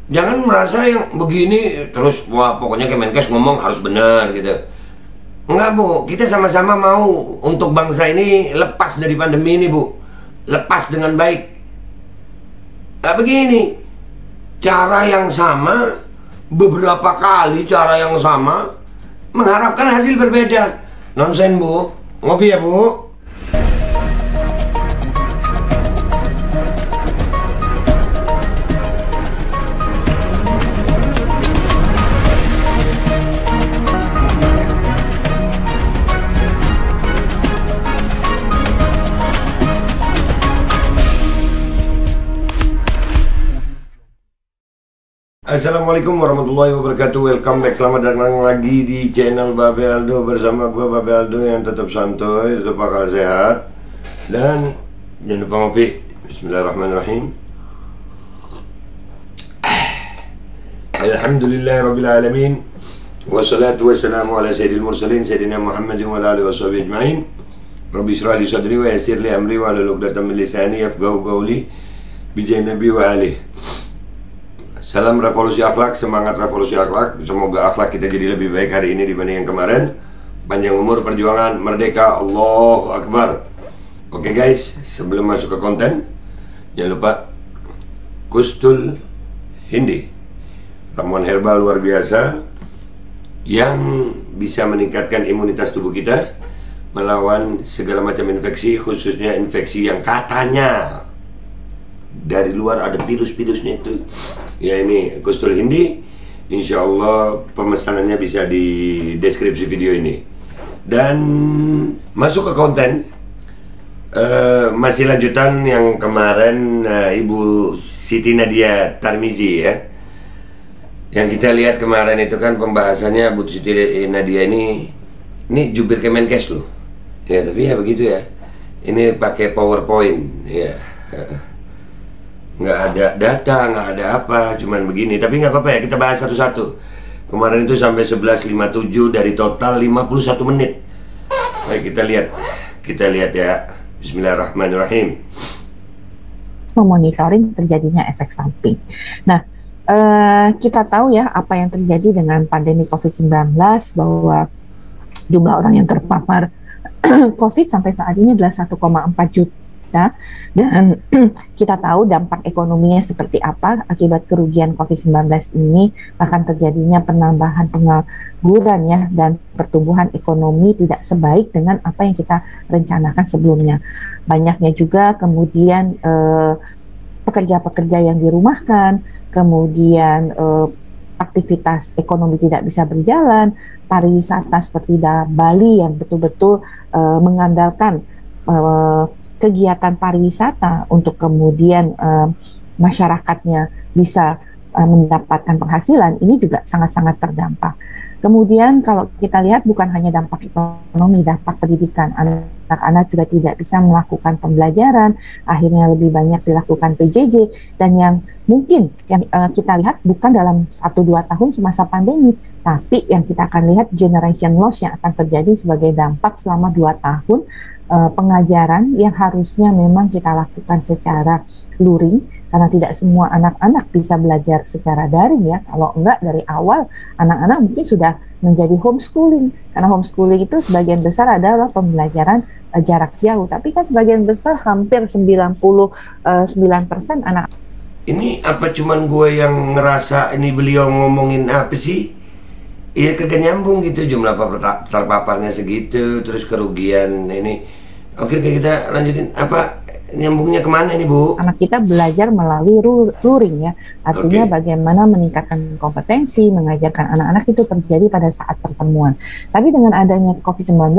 Jangan merasa yang begini terus wah pokoknya Kemenkes ngomong harus benar gitu. Enggak Bu, kita sama-sama mau untuk bangsa ini lepas dari pandemi ini Bu. Lepas dengan baik. Nah begini, cara yang sama, beberapa kali cara yang sama, mengharapkan hasil berbeda. Nonsen Bu, ngopi ya Bu. Assalamualaikum warahmatullahi wabarakatuh. Welcome back, selamat datang lagi di channel Babe Aldo. Bersama gue Babe Aldo yang tetap santuy, tetap akal sehat. Dan jangan lupa ngopi. Bismillahirrahmanirrahim. Alhamdulillahirrabbilalamin. Wassalatu wassalamu ala sayyidil mursalin Sayyidina Muhammadin wa ala alihi washabihi ajma'in. Rabbi shrah li sadri wa yassir li amri wa hlul 'uqdatam min lisani yafqahu qawli bijai nabi wa alihi. Salam revolusi akhlak, semangat revolusi akhlak. Semoga akhlak kita jadi lebih baik hari ini dibanding yang kemarin. Panjang umur, perjuangan, merdeka, Allahu Akbar. Oke guys, sebelum masuk ke konten, jangan lupa Kustul Hindi, ramuan herbal luar biasa yang bisa meningkatkan imunitas tubuh kita melawan segala macam infeksi, khususnya infeksi yang katanya dari luar ada virus-virusnya itu. Ya ini Kustul Hindi. Insya Allah pemesanannya bisa di deskripsi video ini. Dan masuk ke konten, masih lanjutan yang kemarin Ibu Siti Nadia Tarmizi ya. Yang kita lihat kemarin itu kan pembahasannya Bu Siti Nadia ini jubir Kemenkes loh. Ya tapi ya begitu ya. Ini pakai PowerPoint ya. Nggak ada data, nggak ada apa, cuman begini. Tapi nggak apa-apa ya, kita bahas satu-satu. Kemarin itu sampai 11.57 dari total 51 menit. Baik, kita lihat ya. Bismillahirrahmanirrahim. Memonitoring terjadinya efek samping. Nah, kita tahu ya apa yang terjadi dengan pandemi COVID-19, bahwa jumlah orang yang terpapar COVID sampai saat ini adalah 1,4 juta. Dan kita tahu dampak ekonominya seperti apa akibat kerugian COVID-19 ini, bahkan terjadinya penambahan pengangguran ya, dan pertumbuhan ekonomi tidak sebaik dengan apa yang kita rencanakan sebelumnya. Banyaknya juga kemudian pekerja-pekerja yang dirumahkan, kemudian aktivitas ekonomi tidak bisa berjalan, pariwisata seperti Bali yang betul-betul mengandalkan kegiatan pariwisata untuk kemudian masyarakatnya bisa mendapatkan penghasilan, ini juga sangat-sangat terdampak. Kemudian kalau kita lihat bukan hanya dampak ekonomi, dampak pendidikan. Anak-anak juga tidak bisa melakukan pembelajaran, akhirnya lebih banyak dilakukan PJJ, dan yang mungkin yang kita lihat bukan dalam 1-2 tahun semasa pandemi, tapi yang kita akan lihat generation loss yang akan terjadi sebagai dampak selama 2 tahun pengajaran yang harusnya memang kita lakukan secara luring, karena tidak semua anak-anak bisa belajar secara daring ya. Kalau enggak dari awal anak-anak mungkin sudah menjadi homeschooling, karena homeschooling itu sebagian besar adalah pembelajaran jarak jauh, tapi kan sebagian besar hampir 99% anak. Ini apa cuman gue yang ngerasa ini beliau ngomongin apa sih? Iya kagak nyambung gitu, jumlah terpaparnya segitu, terus kerugian ini. Oke, kita lanjutin. Apa nyambungnya kemana ini Bu? Anak kita belajar melalui luring ya, artinya bagaimana meningkatkan kompetensi, mengajarkan anak-anak itu terjadi pada saat pertemuan. Tapi dengan adanya COVID-19,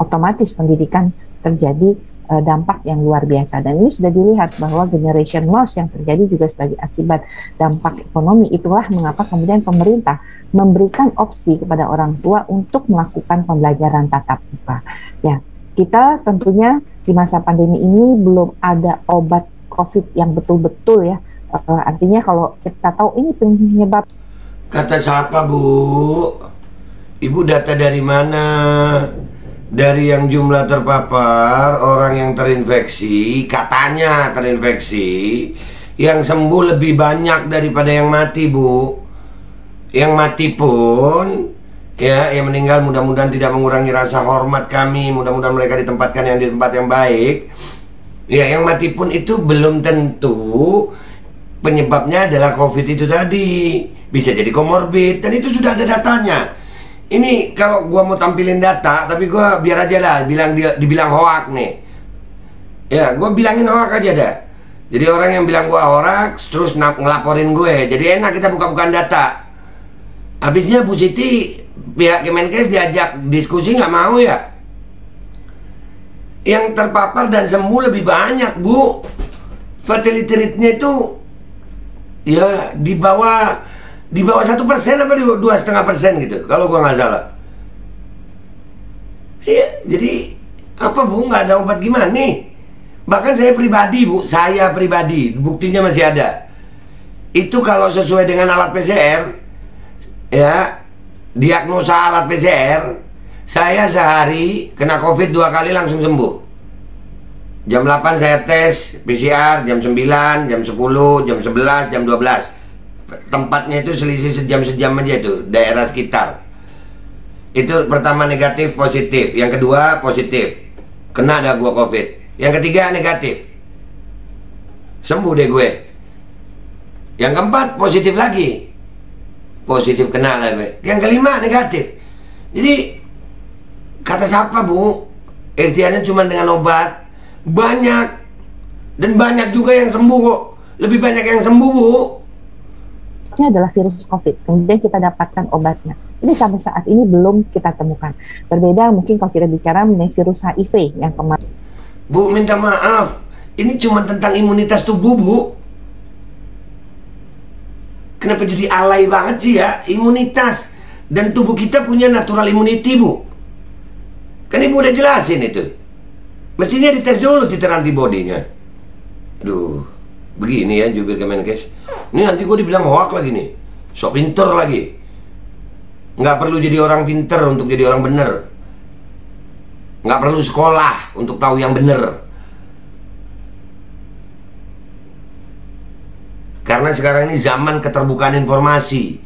otomatis pendidikan terjadi dampak yang luar biasa, dan ini sudah dilihat bahwa generation loss yang terjadi juga sebagai akibat dampak ekonomi. Itulah mengapa kemudian pemerintah memberikan opsi kepada orang tua untuk melakukan pembelajaran tatap muka. Ya, kita tentunya di masa pandemi ini belum ada obat COVID yang betul-betul ya. Artinya kalau kita tahu ini penyebab. Kata siapa Bu? Ibu data dari mana? Dari yang jumlah terpapar, orang yang terinfeksi, katanya terinfeksi, Yang sembuh lebih banyak daripada yang mati, Bu. Yang mati pun, ya, yang meninggal mudah-mudahan tidak mengurangi rasa hormat kami. Mudah-mudahan mereka ditempatkan yang di tempat yang baik. Ya, yang mati pun itu belum tentu penyebabnya adalah COVID itu tadi. Bisa jadi komorbid, dan itu sudah ada datanya. Ini kalau gua mau tampilin data, tapi gua biar aja lah dibilang hoak nih. Ya, gua bilangin hoak aja dah. Jadi orang yang bilang gua hoax terus ngelaporin gue. Jadi enak kita buka-bukaan data. Habisnya Bu Siti pihak Kemenkes diajak diskusi nggak mau ya. Yang terpapar dan sembuh lebih banyak, Bu. Fatality rate-nya itu ya di bawah 1% apa 2,5% gitu, kalau gua nggak salah. Iya, jadi apa, Bu, nggak ada obat gimana nih? Bahkan saya pribadi, Bu, buktinya masih ada. Itu kalau sesuai dengan alat PCR, ya, diagnosa alat PCR, saya sehari kena COVID 2 kali langsung sembuh. Jam 8 saya tes PCR, jam 9, jam 10, jam 11, jam 12. Tempatnya itu selisih sejam aja itu, daerah sekitar. Itu pertama negatif, positif. Yang kedua positif, kena ada gua COVID. Yang ketiga negatif, sembuh deh gue. Yang keempat positif lagi, positif kena lah gue. Yang kelima negatif. Jadi kata siapa, Bu, ikhtiarnya cuma dengan obat banyak, dan banyak juga yang sembuh kok. Lebih banyak yang sembuh, Bu. Ini adalah virus COVID, kemudian kita dapatkan obatnya. Ini sampai saat ini belum kita temukan. Berbeda mungkin kalau kita bicara mengenai virus HIV yang kemarin. Bu, minta maaf, ini cuma tentang imunitas tubuh, Bu. Kenapa jadi alay banget sih ya? Imunitas, dan tubuh kita punya natural immunity, Bu. Kan Ibu udah jelasin itu. Mestinya dites dulu titer antibodinya. Aduh, begini ya jubir Kemenkes. Ini nanti gue dibilang hoak lagi nih. Sok pinter lagi. Nggak perlu jadi orang pinter untuk jadi orang bener. Nggak perlu sekolah untuk tahu yang bener. Karena sekarang ini zaman keterbukaan informasi.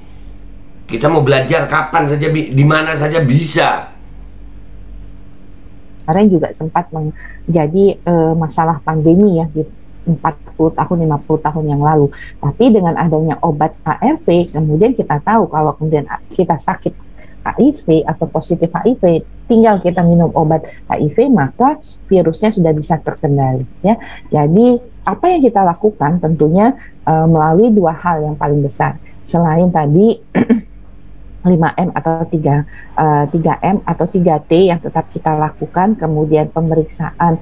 Kita mau belajar kapan saja, di mana saja bisa. Kemarin juga sempat menjadi masalah pandemi ya di 40 tahun, 50 tahun yang lalu. Tapi dengan adanya obat ARV, kemudian kita tahu kalau kemudian kita sakit HIV atau positif HIV, tinggal kita minum obat HIV, maka virusnya sudah bisa terkendali. Ya. Jadi apa yang kita lakukan tentunya melalui dua hal yang paling besar. Selain tadi 5M atau 3M atau 3T yang tetap kita lakukan, kemudian pemeriksaan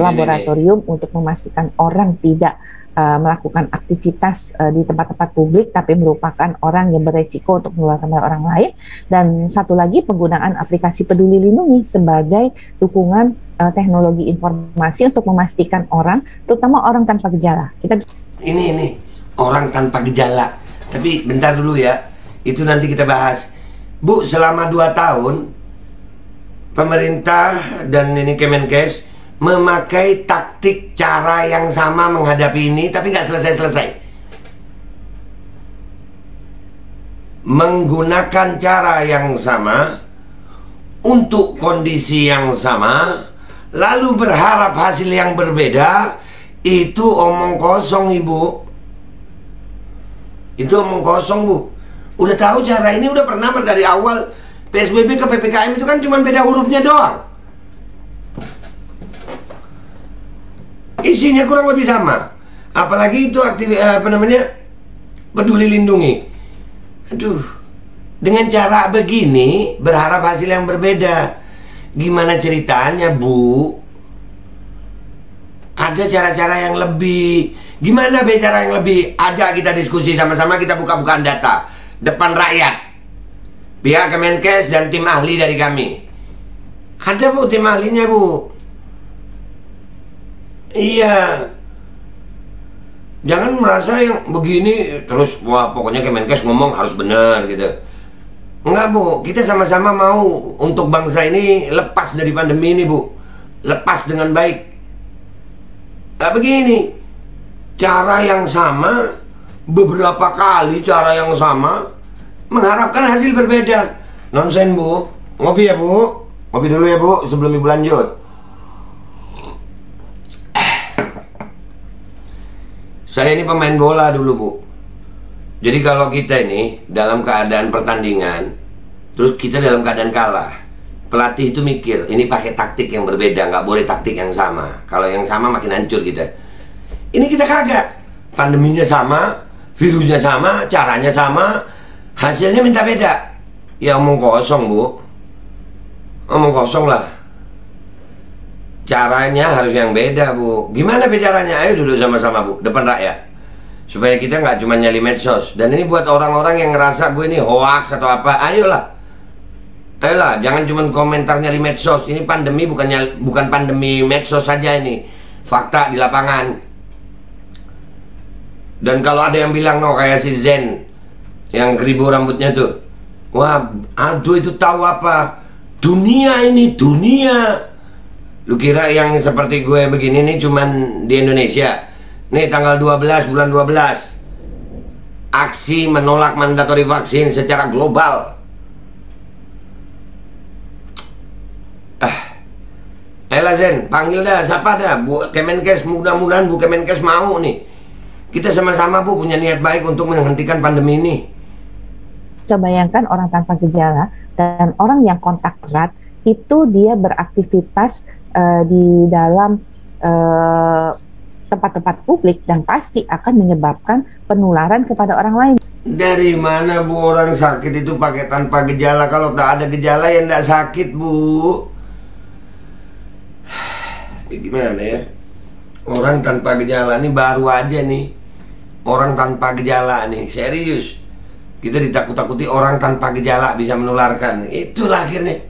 laboratorium untuk memastikan orang tidak melakukan aktivitas di tempat-tempat publik tapi merupakan orang yang beresiko untuk menularkan orang lain, dan satu lagi penggunaan aplikasi Peduli Lindungi sebagai dukungan teknologi informasi untuk memastikan orang, terutama orang tanpa gejala. Ini orang tanpa gejala, tapi bentar dulu ya. Itu nanti kita bahas. Bu, selama 2 tahun pemerintah dan ini Kemenkes memakai taktik cara yang sama menghadapi ini, tapi nggak selesai-selesai. Menggunakan cara yang sama untuk kondisi yang sama, lalu berharap hasil yang berbeda. Itu omong kosong, Ibu. Itu omong kosong, Bu. Udah tahu cara ini, udah pernah dari awal PSBB ke PPKM itu kan cuma beda hurufnya doang. Isinya kurang lebih sama. Apalagi itu Peduli Lindungi. Aduh, dengan cara begini berharap hasil yang berbeda. Gimana ceritanya, Bu? Ada cara-cara yang lebih. Gimana cara yang lebih? Ajak kita diskusi sama-sama, kita buka-bukaan data depan rakyat, pihak Kemenkes dan tim ahli dari kami. Ada, Bu, tim ahlinya, Bu. Iya. Jangan merasa yang begini terus, wah pokoknya Kemenkes ngomong harus benar gitu. Enggak, Bu, kita sama-sama mau untuk bangsa ini lepas dari pandemi ini, Bu. Lepas dengan baik. Begini, cara yang sama, beberapa kali cara yang sama, mengharapkan hasil berbeda. Nonsen Bu. Ngopi ya Bu. Ngopi dulu ya Bu sebelum Ibu lanjut. Saya ini pemain bola dulu Bu. Jadi kalau kita ini dalam keadaan pertandingan, terus kita dalam keadaan kalah, pelatih itu mikir, ini pakai taktik yang berbeda, nggak boleh taktik yang sama. Kalau yang sama makin hancur kita. Ini kita kagak. Pandeminya sama, virusnya sama, caranya sama, hasilnya minta beda. Ya omong kosong Bu. Omong kosong lah. Caranya harus yang beda Bu. Gimana caranya? Ayo duduk sama-sama Bu, depan rakyat. Supaya kita nggak cuma nyali medsos. Dan ini buat orang-orang yang ngerasa gue ini hoax atau apa, ayolah. Ayolah, jangan cuma komentar nyali medsos. Ini pandemi bukan pandemi medsos saja ini. Fakta di lapangan. Dan kalau ada yang bilang, no kayak si Zen yang keribu rambutnya tuh. Wah, aduh itu tahu apa? Dunia ini, dunia. Lu kira yang seperti gue begini nih cuman di Indonesia? Nih tanggal 12 bulan 12, aksi menolak mandatori vaksin secara global. Elah Zen, panggil dah, siapa dah Bu Kemenkes, mudah-mudahan Bu Kemenkes mau nih. Kita sama-sama Bu punya niat baik untuk menghentikan pandemi ini. Coba bayangkan orang tanpa gejala dan orang yang kontak erat itu dia beraktivitas di dalam tempat-tempat publik dan pasti akan menyebabkan penularan kepada orang lain. Dari mana Bu orang sakit itu pakai tanpa gejala? Kalau tak ada gejala ya tidak sakit Bu. Gimana ya? Orang tanpa gejala ini baru aja nih. Orang tanpa gejala nih, serius. Kita ditakut-takuti orang tanpa gejala bisa menularkan. Itulah akhirnya.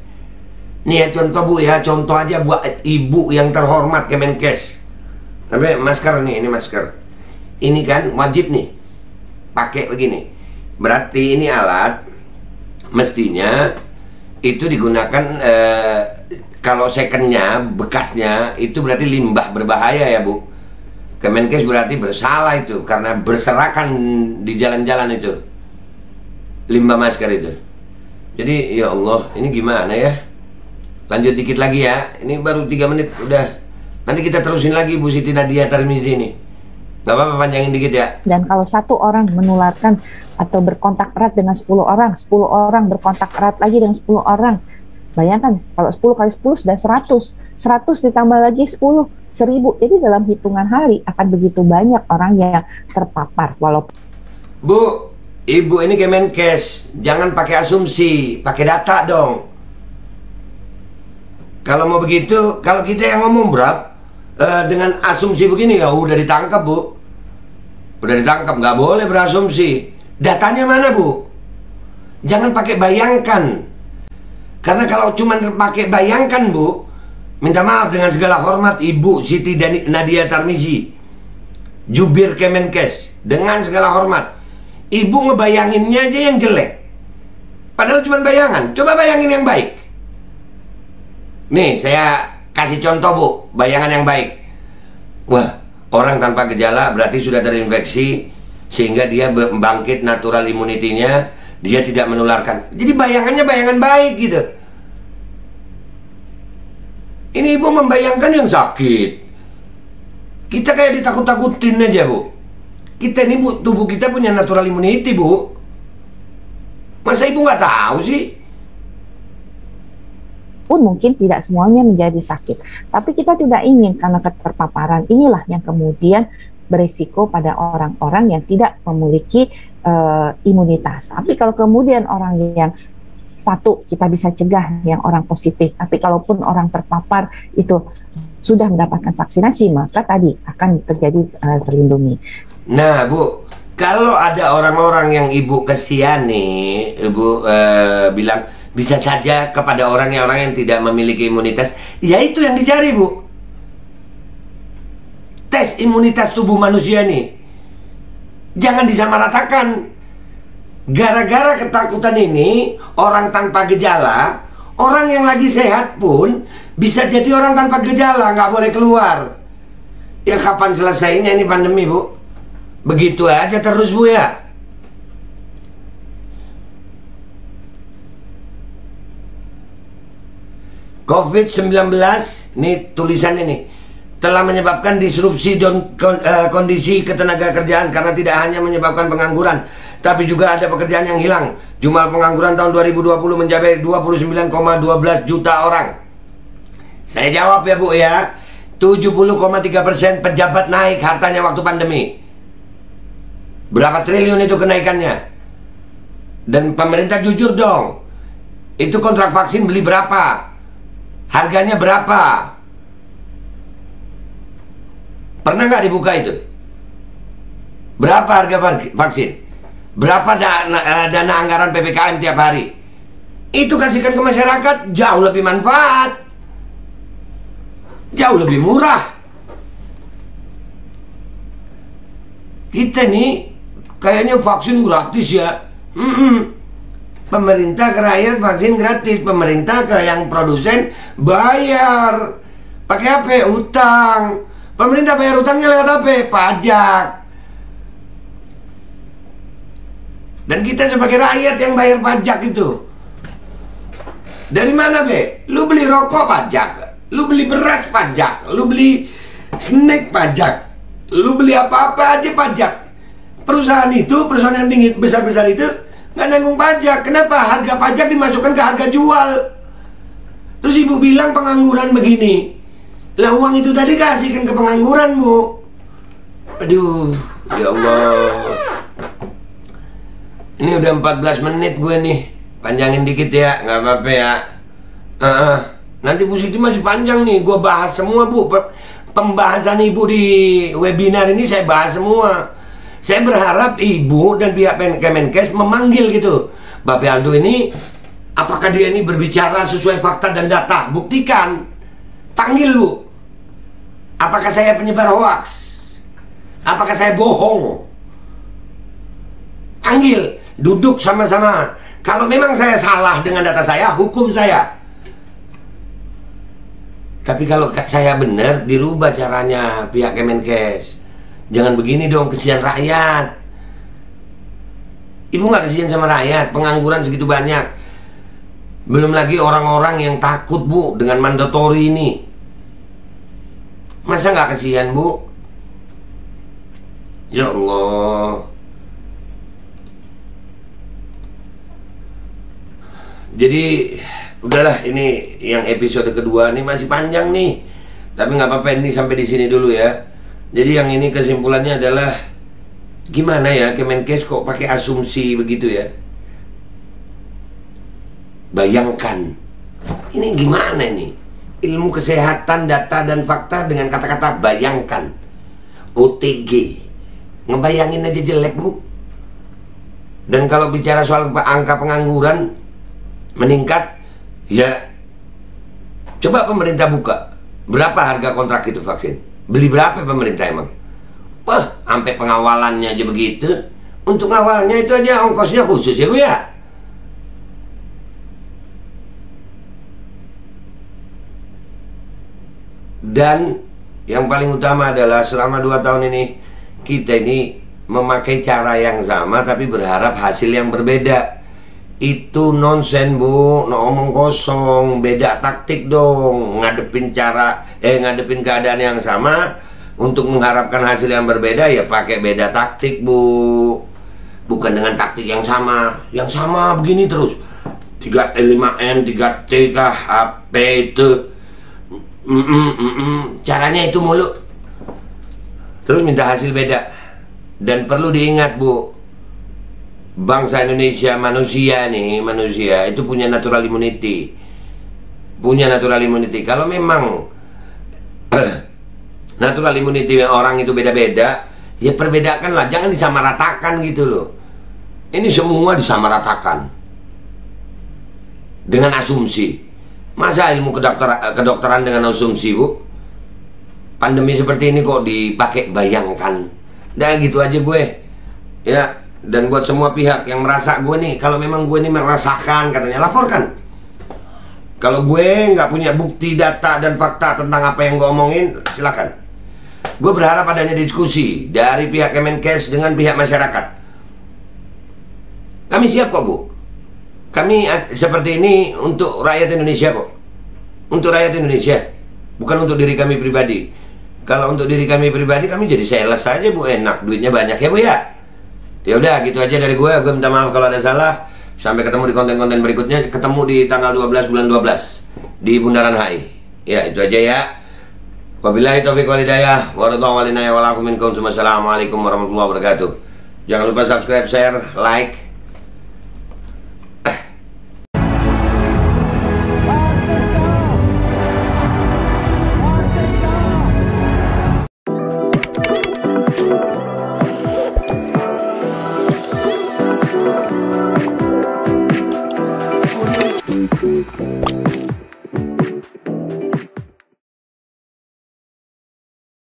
Nih ya contoh Bu ya, contoh aja buat Ibu yang terhormat Kemenkes. Tapi masker nih, ini masker. Ini kan wajib nih pakai begini. Berarti ini alat mestinya itu digunakan kalau secondnya, bekasnya itu berarti limbah berbahaya ya Bu. Kemenkes berarti bersalah itu karena berserakan di jalan-jalan itu limbah masker itu. Jadi ya Allah, ini gimana ya? Lanjut dikit lagi ya. Ini baru 3 menit udah. Nanti kita terusin lagi Bu Siti Nadia Tarmizi nih. Gak apa-apa, panjangin dikit ya. Dan kalau satu orang menularkan atau berkontak erat dengan 10 orang, 10 orang berkontak erat lagi dengan 10 orang. Bayangkan kalau 10 kali 10 sudah 100. 100 ditambah lagi 10, 1000. Jadi dalam hitungan hari akan begitu banyak orang yang terpapar. Walaupun Bu, Ibu ini Kemenkes, jangan pakai asumsi, pakai data dong. Kalau mau begitu, kalau kita yang ngomong dengan asumsi begini ya udah ditangkap Bu. Udah ditangkap, nggak boleh berasumsi. Datanya mana Bu? Jangan pakai bayangkan. Karena kalau cuma pakai bayangkan Bu, minta maaf dengan segala hormat Ibu Siti Nadia Tarmizi, Jubir Kemenkes, dengan segala hormat, Ibu ngebayanginnya aja yang jelek. Padahal cuma bayangan. Coba bayangin yang baik. Nih, saya kasih contoh Bu, bayangan yang baik. Wah, orang tanpa gejala berarti sudah terinfeksi, sehingga dia bangkit natural immunity-nya, dia tidak menularkan. Jadi bayangannya bayangan baik gitu. Ini Ibu membayangkan yang sakit. Kita kayak ditakut-takutin aja Bu. Kita ini Bu, tubuh kita punya natural immunity Bu. Masa Ibu nggak tahu sih? pun mungkin tidak semuanya menjadi sakit. Tapi kita tidak ingin karena keterpaparan inilah yang kemudian berisiko pada orang-orang yang tidak memiliki imunitas. Tapi kalau kemudian orang yang satu kita bisa cegah yang orang positif, tapi kalaupun orang terpapar itu sudah mendapatkan vaksinasi, maka tadi akan terjadi terlindungi. Nah Bu, kalau ada orang-orang yang Ibu kesian nih, Ibu bilang bisa saja kepada orang yang tidak memiliki imunitas, ya itu yang dicari Bu. Tes imunitas tubuh manusia nih jangan disamaratakan. Gara-gara ketakutan ini, orang tanpa gejala, orang yang lagi sehat pun bisa jadi orang tanpa gejala, nggak boleh keluar. Ya kapan selesainya ini pandemi Bu? Begitu aja terus Bu ya. COVID-19, nih tulisannya nih, telah menyebabkan disrupsi kondisi ketenaga kerjaan karena tidak hanya menyebabkan pengangguran, tapi juga ada pekerjaan yang hilang. Jumlah pengangguran tahun 2020 mencapai 29,12 juta orang. Saya jawab ya Bu ya, 70,3% pejabat naik hartanya waktu pandemi. Berapa triliun itu kenaikannya? Dan pemerintah jujur dong, itu kontrak vaksin beli berapa? Harganya berapa? Pernah nggak dibuka itu? Berapa harga vaksin? Berapa dana anggaran PPKM tiap hari? Itu kasihkan ke masyarakat, jauh lebih manfaat, jauh lebih murah. Kita nih kayaknya vaksin gratis ya. Pemerintah ke rakyat vaksin gratis, pemerintah ke yang produsen bayar. Pakai apa? Utang. Pemerintah bayar utangnya lewat apa? Pajak. Dan kita sebagai rakyat yang bayar pajak itu. Dari mana Be? Lu beli rokok pajak, lu beli beras pajak, lu beli snack pajak, lu beli apa-apa aja pajak. Perusahaan itu, perusahaan yang tinggi besar-besar itu nggak nanggung pajak. Kenapa? Harga pajak dimasukkan ke harga jual. Terus ibu bilang pengangguran begini. Lah uang itu tadi kasihkan ke pengangguran Bu. Aduh, ya Allah. Ini udah 14 menit gue nih. Panjangin dikit ya, nggak apa-apa ya. Nanti Bu Siti masih panjang nih. Gue bahas semua Bu. Pembahasan ibu di webinar ini saya bahas semua. Saya berharap ibu dan pihak Kemenkes memanggil gitu, Bapak Aldo ini, apakah dia ini berbicara sesuai fakta dan data? Buktikan. Panggil Bu. Apakah saya penyebar hoax? Apakah saya bohong? Panggil. Duduk sama-sama. Kalau memang saya salah dengan data saya, hukum saya. Tapi kalau saya benar, dirubah caranya pihak Kemenkes. Jangan begini dong, kesian rakyat. Ibu nggak kesian sama rakyat, pengangguran segitu banyak. Belum lagi orang-orang yang takut Bu dengan mandatori ini. Masa nggak kesian Bu? Ya Allah. Jadi udahlah, ini yang episode kedua nih masih panjang nih. Tapi nggak apa-apa, ini sampai di sini dulu ya. Jadi yang ini kesimpulannya adalah gimana ya Kemenkes kok pakai asumsi begitu ya? Bayangkan, ini gimana ini? Ilmu kesehatan, data dan fakta dengan kata-kata bayangkan. OTG, ngebayangin aja jelek Bu. Dan kalau bicara soal angka pengangguran meningkat, ya coba pemerintah buka berapa harga kontrak itu vaksin. Beli berapa pemerintah emang? Wah, sampai pengawalannya aja begitu. Untuk ngawalnya itu aja ongkosnya khusus ya Bu ya. Dan yang paling utama adalah selama 2 tahun ini kita ini memakai cara yang sama tapi berharap hasil yang berbeda. Itu nonsen Bu, ngomong kosong. Beda taktik dong. Ngadepin keadaan yang sama untuk mengharapkan hasil yang berbeda, ya pakai beda taktik Bu. Bukan dengan taktik yang sama. Yang sama begini terus, 3M, 3T kah, HP itu. Caranya itu mulu. Terus minta hasil beda. Dan perlu diingat Bu, bangsa Indonesia, manusia itu punya natural immunity. Kalau memang natural immunity orang itu beda-beda, ya perbedakanlah, jangan disamaratakan gitu loh. Ini semua disamaratakan dengan asumsi. Masa ilmu kedokteran dengan asumsi Bu? Pandemi seperti ini kok dipakai bayangkan. Dan gitu aja gue ya. Dan buat semua pihak yang merasa gue nih, kalau memang gue nih merasakan, katanya laporkan. Kalau gue nggak punya bukti, data, dan fakta tentang apa yang gue omongin, silakan. Gue berharap adanya diskusi dari pihak Kemenkes dengan pihak masyarakat. Kami siap kok, Bu. Kami seperti ini untuk rakyat Indonesia kok. Untuk rakyat Indonesia, bukan untuk diri kami pribadi. Kalau untuk diri kami pribadi, kami jadi sales saja, Bu. Enak, duitnya banyak ya, Bu ya. Ya udah, gitu aja dari gue. Gue minta maaf kalau ada salah. Sampai ketemu di konten-konten berikutnya. Ketemu di tanggal 12 bulan 12 di Bundaran HI. Ya, itu aja ya. Wabillahi taufiq wal hidayah. Wassalamualaikum warahmatullahi wabarakatuh. Jangan lupa subscribe, share, like,